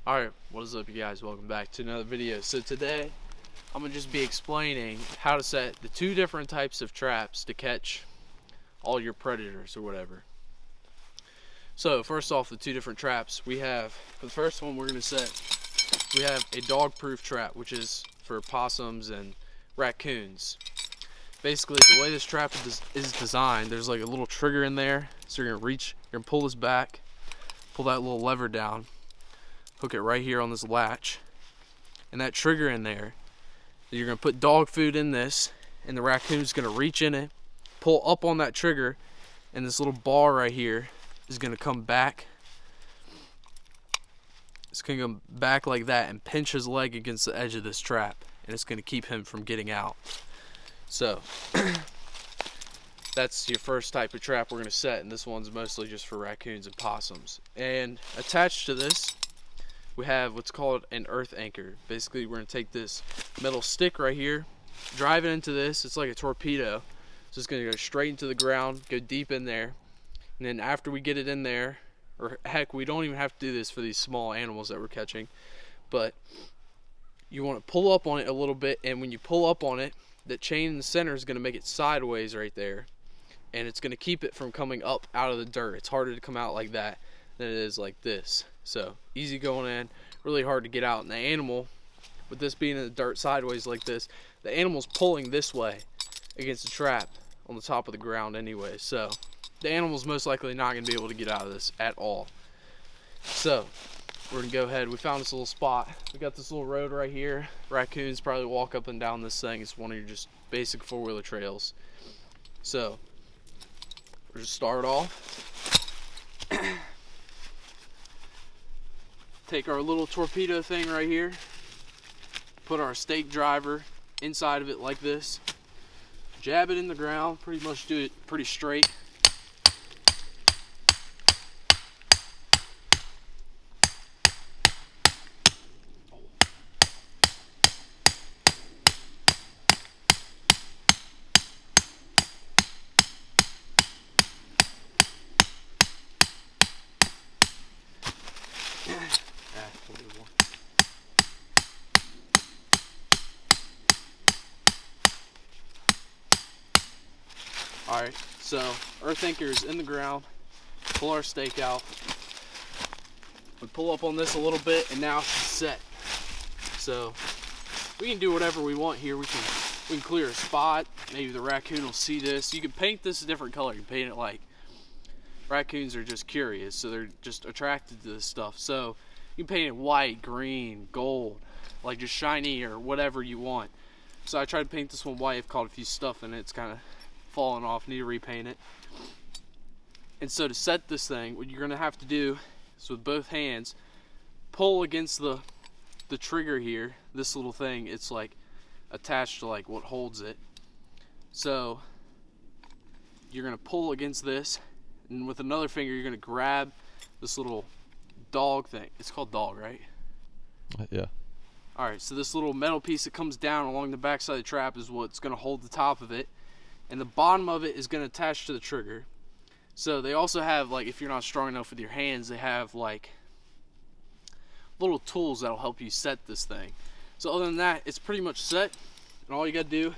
Alright, what is up you guys? Welcome back to another video. So today, I'm going to just be explaining how to set the two different types of traps to catch all your predators or whatever. So first off, the two different traps we have, for the first one we're going to set, we have a dog-proof trap, which is for possums and raccoons. Basically, the way this trap is designed, there's like a little trigger in there, so you're going to pull this back, pull that little lever down, hook it right here on this latch, and that trigger in there, you're going to put dog food in this, and the raccoon's going to reach in it, pull up on that trigger, and this little bar right here is going to come back. It's going to come back like that and pinch his leg against the edge of this trap, and it's going to keep him from getting out. So that's your first type of trap we're going to set, and this one's mostly just for raccoons and possums. And attached to this, we have what's called an earth anchor. Basically, we're going to take this metal stick right here, drive it into this. It's like a torpedo. So it's going to go straight into the ground, go deep in there. And then after we get it in there, or heck, we don't even have to do this for these small animals that we're catching, but you want to pull up on it a little bit, and when you pull up on it, that chain in the center is going to make it sideways right there, and it's going to keep it from coming up out of the dirt. It's harder to come out like that than it is like this. So easy going in, really hard to get out. And the animal, with this being in the dirt sideways like this, the animal's pulling this way against the trap on the top of the ground anyway. So the animal's most likely not going to be able to get out of this at all. So we're going to go ahead. We found this little spot. We got this little road right here. Raccoons probably walk up and down this thing. It's one of your just basic four-wheeler trails. So we'll just start off. Take our little torpedo thing right here, put our stake driver inside of it like this, jab it in the ground, pretty much do it pretty straight. Alright, so earth anchor is in the ground, pull our stake out, we pull up on this a little bit, and now it's set. So we can do whatever we want here. We can clear a spot, maybe the raccoon will see this. You can paint this a different color. You can paint it like, raccoons are just curious, so they're just attracted to this stuff. So you can paint it white, green, gold, like just shiny or whatever you want. So I tried to paint this one white. I've caught a few stuff in it. It's kind of falling off, need to repaint it. And so to set this thing, what you're going to have to do is with both hands pull against the trigger here. This little thing, it's like attached to like what holds it. So you're going to pull against this, and with another finger you're going to grab this little dog thing. It's called dog, right? Yeah. Alright, so this little metal piece that comes down along the back side of the trap is what's going to hold the top of it, and the bottom of it is going to attach to the trigger. So they also have, like, if you're not strong enough with your hands, they have like little tools that'll help you set this thing. So other than that, it's pretty much set, and all you got to do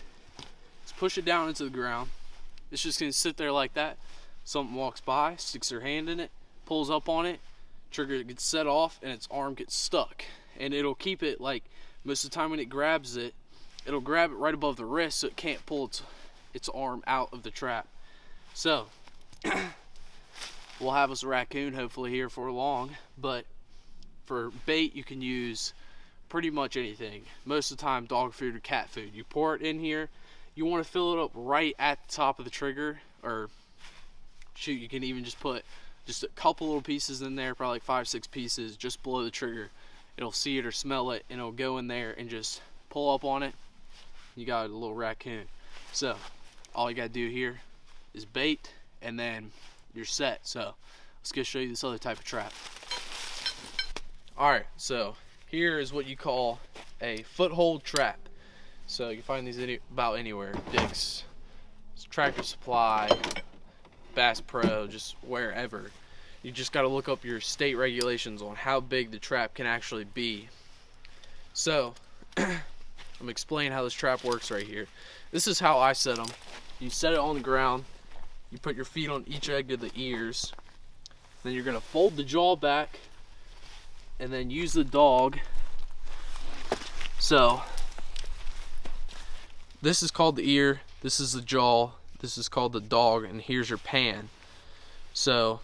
is push it down into the ground. It's just going to sit there like that. Something walks by, sticks their hand in it, pulls up on it, trigger gets set off, and its arm gets stuck. And it'll keep it, like, most of the time when it grabs it, it'll grab it right above the wrist so it can't pull its arm out of the trap. So we'll have us a raccoon hopefully here for long, but for bait you can use pretty much anything. Most of the time dog food or cat food. You pour it in here, you want to fill it up right at the top of the trigger, or shoot, you can even just put just a couple little pieces in there, probably like 5-6 pieces just below the trigger. It'll see it or smell it, and it'll go in there and just pull up on it. You got a little raccoon. So all you gotta do here is bait, and then you're set. So let's go show you this other type of trap. Alright, so here is what you call a foothold trap. So you can find these about anywhere. Dick's, Tractor Supply, Bass Pro, just wherever. You just got to look up your state regulations on how big the trap can actually be. So I'm gonna explain how this trap works right here. This is how I set them. You set it on the ground, you put your feet on each edge of the ears, then you're gonna fold the jaw back and then use the dog. So this is called the ear, this is the jaw, this is called the dog, and here's your pan. So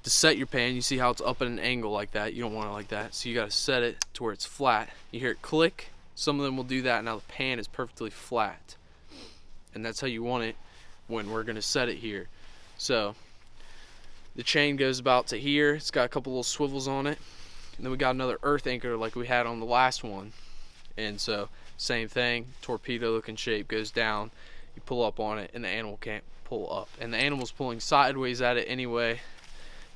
to set your pan, you see how it's up at an angle like that. You don't want it like that, so you got to set it to where it's flat. You hear it click. Some of them will do that. Now the pan is perfectly flat, and that's how you want it when we're going to set it here. So the chain goes about to here. It's got a couple little swivels on it, and then we got another earth anchor like we had on the last one. And so same thing, torpedo looking shape, goes down. You pull up on it, and the animal can't pull up, and the animal's pulling sideways at it anyway,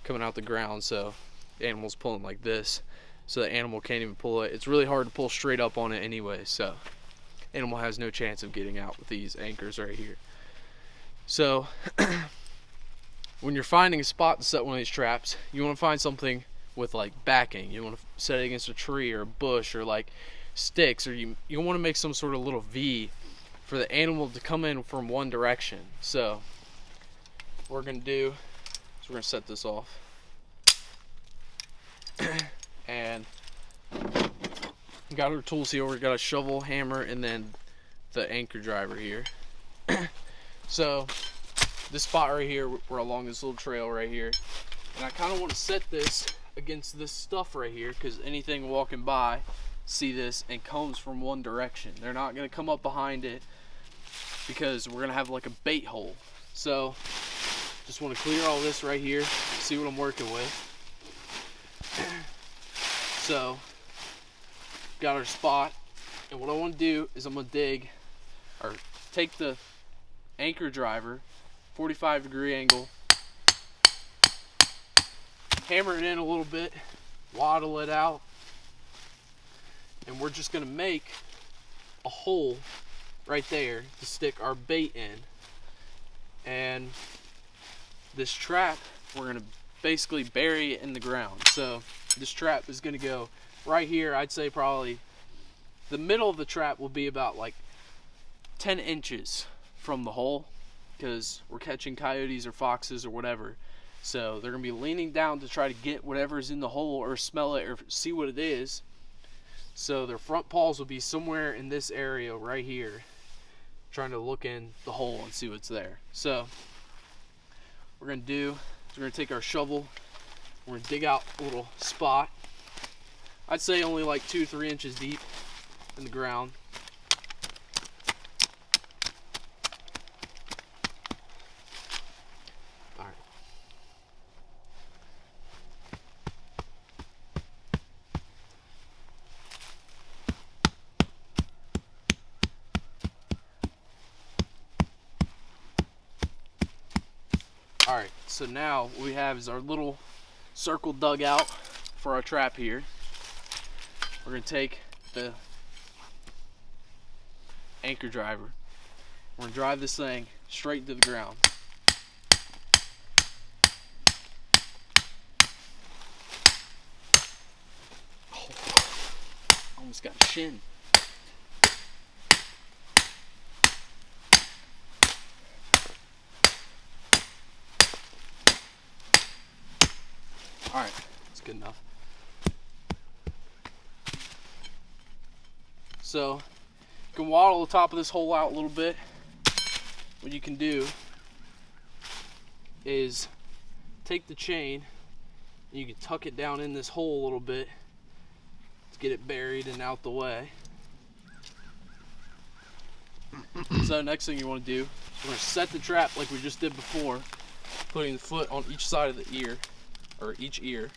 coming out the ground. So the animal's pulling like this, so the animal can't even pull it. It's really hard to pull straight up on it anyway, so animal has no chance of getting out with these anchors right here. So when you're finding a spot to set one of these traps, you want to find something with like backing. You want to set it against a tree or a bush or like sticks, or you want to make some sort of little V for the animal to come in from one direction. So what we're going to do, we're going to set this off, and we got our tools here. We got a shovel, hammer, and then the anchor driver here. So this spot right here, we're along this little trail right here, and I kind of want to set this against this stuff right here, because anything walking by see this and comes from one direction. They're not going to come up behind it, because we're going to have like a bait hole. So just want to clear all this right here, see what I'm working with. So got our spot, and what I want to do is I'm going to dig, or take the anchor driver, 45-degree angle, hammer it in a little bit, waddle it out, and we're just going to make a hole right there to stick our bait in. And this trap, we're going to basically bury it in the ground. So this trap is going to go right here. I'd say probably the middle of the trap will be about like 10 inches from the hole, because we're catching coyotes or foxes or whatever. So they're going to be leaning down to try to get whatever's in the hole, or smell it, or see what it is. So their front paws will be somewhere in this area right here, trying to look in the hole and see what's there. So what we're going to do is we're going to take our shovel, we're going to dig out a little spot. I'd say only like 2-3 inches deep in the ground. Alright. Alright, so now what we have is our little circle dug out for our trap here. We're going to take the anchor driver. We're going to drive this thing straight to the ground. Oh, almost got a shin. Alright, that's good enough. So you can waddle the top of this hole out a little bit. What you can do is take the chain and you can tuck it down in this hole a little bit to get it buried and out the way. So next thing you want to do is we're going to set the trap like we just did before, putting the foot on each side of the ear, or each ear,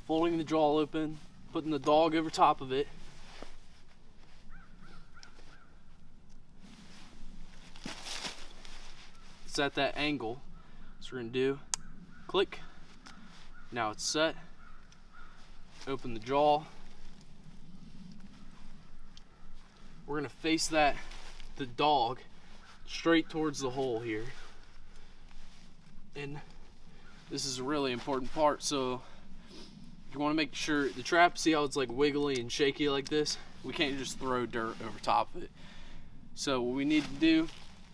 folding the jaw open, putting the dog over top of it, it's at that angle. So we're going to do click. Now it's set. Open the jaw. We're going to face the dog straight towards the hole here. And this is a really important part. So you want to make sure the trap, see how it's like wiggly and shaky like this? We can't just throw dirt over top of it. So what we need to do,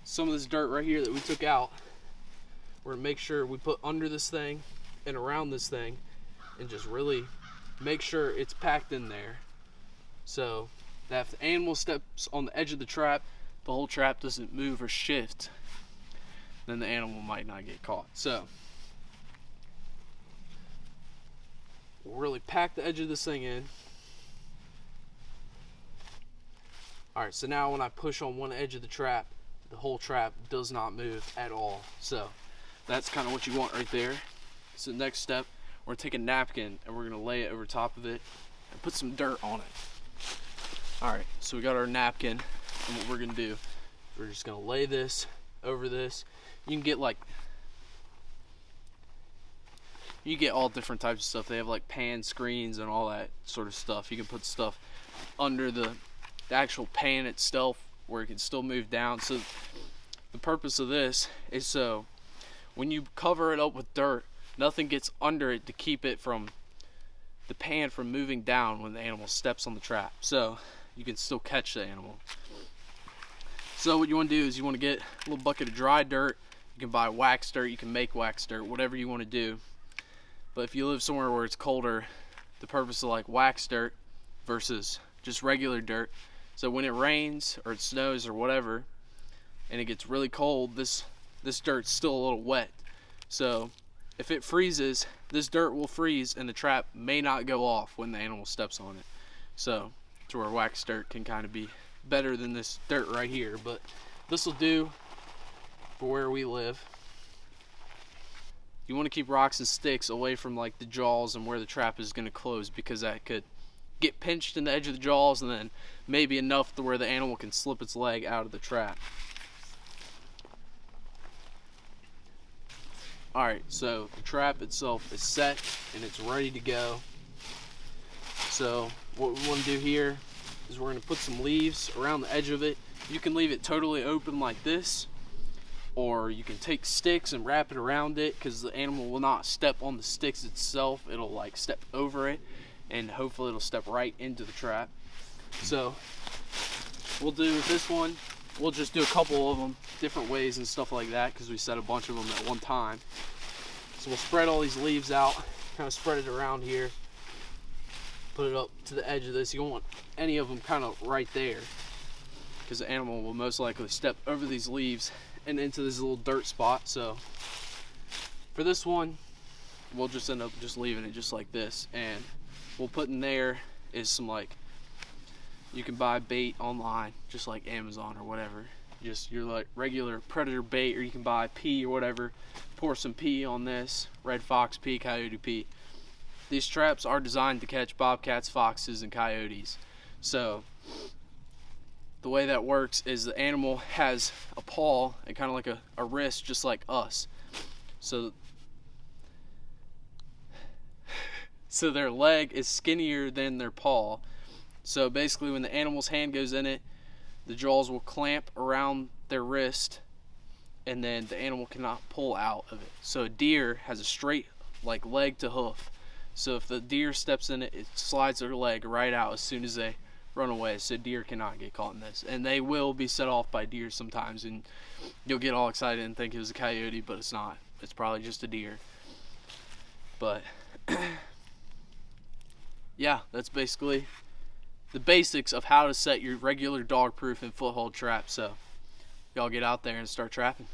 some of this dirt right here that we took out, we're gonna make sure we put under this thing and around this thing and just really make sure it's packed in there. So that if the animal steps on the edge of the trap, the whole trap doesn't move or shift, then the animal might not get caught. So we'll really pack the edge of this thing in. Alright, so now when I push on one edge of the trap, the whole trap does not move at all. So that's kind of what you want right there. So the next step, we're going to take a napkin and we're going to lay it over top of it and put some dirt on it. Alright, so we got our napkin, and what we're going to do, we're just going to lay this over this. You can get all different types of stuff. They have like pan screens and all that sort of stuff. You can put stuff under the actual pan itself where it can still move down. So the purpose of this is so when you cover it up with dirt, nothing gets under it to keep it from the pan from moving down when the animal steps on the trap, so you can still catch the animal. So what you want to do is you want to get a little bucket of dry dirt. You can buy wax dirt, you can make wax dirt, whatever you want to do. But if you live somewhere where it's colder, the purpose of like wax dirt versus just regular dirt, so when it rains or it snows or whatever and it gets really cold, this dirt's still a little wet. So if it freezes, this dirt will freeze and the trap may not go off when the animal steps on it. So it's where wax dirt can kind of be better than this dirt right here, but this will do for where we live. You want to keep rocks and sticks away from like the jaws and where the trap is going to close, because that could get pinched in the edge of the jaws and then maybe enough to where the animal can slip its leg out of the trap. Alright, so the trap itself is set and it's ready to go. So what we want to do here is we're going to put some leaves around the edge of it. You can leave it totally open like this, or you can take sticks and wrap it around it, because the animal will not step on the sticks itself. It'll like step over it, and hopefully it'll step right into the trap. So we'll do this one, we'll just do a couple of them different ways and stuff like that, because we set a bunch of them at one time. So we'll spread all these leaves out, kind of spread it around here, put it up to the edge of this. You don't want any of them kind of right there, because the animal will most likely step over these leaves and into this little dirt spot. So for this one, we'll just end up just leaving it just like this, and we'll put in there is some, like, you can buy bait online, just like Amazon or whatever, just your like regular predator bait, or you can buy pea or whatever. Pour some pea on this, red fox pea, coyote pea. These traps are designed to catch bobcats, foxes, and coyotes. So the way that works is the animal has a paw and kind of like a wrist, just like us. So their leg is skinnier than their paw. So basically when the animal's hand goes in it, the jaws will clamp around their wrist, and then the animal cannot pull out of it. So a deer has a straight like leg to hoof. So if the deer steps in it, it slides their leg right out as soon as they run away. So deer cannot get caught in this. And they will be set off by deer sometimes, and you'll get all excited and think it was a coyote, but it's not. It's probably just a deer. But yeah, that's basically the basics of how to set your regular dog proof and foothold trap. So y'all get out there and start trapping.